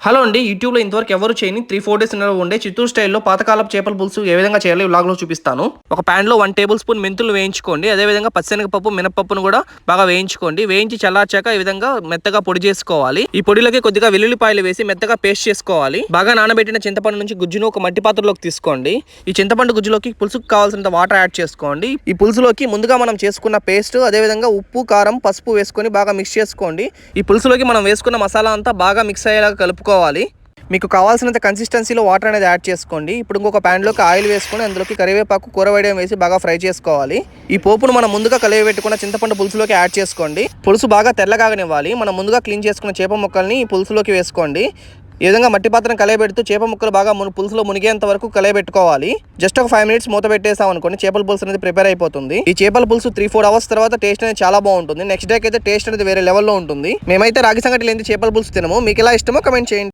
Hello అండి. యూట్యూబ్‌లో ఇంతవరకు ఎవరు చేయని 3, 4 డేస్ ఇన్ ఉండే చిత్తూరు స్టైల్‌లో పాతకాలపు చేపల పులుసు ఏ విధంగా చేయాలో ఈ వ్లాగ్‌లో చూపిస్తాను. ఒక పాన్‌లో 1 టేబుల్ స్పూన్ మెంతులు వేయించుకోండి. అదే విధంగా పచ్చిశనగపప్పు, మినపప్పును కూడా బాగా వేయించుకోండి. వేయించి చల్లార్చాక ఈ విధంగా మెత్తగా పొడి చేసుకోవాలి. ఈ పొడిలోకి కొద్దిగా వెల్లుల్లిపాయలు వేసి మెత్తగా పేస్ట్ చేసుకోవాలి. బాగా నానబెట్టిన చింతపండు నుంచి గుజ్జును ఒక మట్టి పాత్రలోకి తీసుకోండి. ఈ చింతపండు గుజ్జులోకి పులుసుకు కావాల్సినంత వాటర్ యాడ్ చేసుకోండి. ఈ పులుసులోకి ముందుగా మనం చేసుకున్న పేస్ట్, అదే విధంగా ఉప్పు, కారం, పసుపు వేసుకొని బాగా మిక్స్ చేసుకోండి. ఈ పులుసులోకి మనం వేసుకున్న మసాలా అంతా బాగా మిక్స్ అయ్యేలాగా కలుపుకోవాలి. మీకు కావాల్సినంత కన్సిస్టెన్సీలో వాటర్ అనేది యాడ్ చేసుకోండి. ఇప్పుడు ఇంకొక ప్యాన్లోకి ఆయిల్ వేసుకొని అందులోకి కరివేపాకు, కూరవడియం వేసి బాగా ఫ్రై చేసుకోవాలి. ఈ పోపును మనం ముందుగా కలియబెట్టుకున్న చింతపండు పులుసులోకి యాడ్ చేసుకోండి. పులుసు బాగా తెల్లగానివ్వాలి. మనం ముందుగా క్లీన్ చేసుకున్న చేప ముక్కల్ని ఈ పులుసులోకి వేసుకోండి. ఈ విధంగా మట్టి పాత్రను కలయబెడుతూ చేప ముక్కలు బాగా పులుసులో మునిగేంత వరకు కలయబెట్టుకోవాలి. జస్ట్ ఒక 5 మినిట్స్ మూత పెట్టేసాం అనుకోండి, చేపల పులుసు అనేది ప్రిపేర్ అయిపోతుంది. ఈ చేపల పులుసు 3-4 అవర్స్ తర్వాత టేస్ట్ అనేది చాలా బాగుంటుంది. నెక్స్ట్ డేకి అయితే టేస్ట్ అనేది వేరే లెవెల్లో ఉంటుంది. మేమైతే రాగి సంగటి లేని చేపల పులుసు తినము. మీకు ఎలా ఇష్టమో కమెంట్ చేయండి.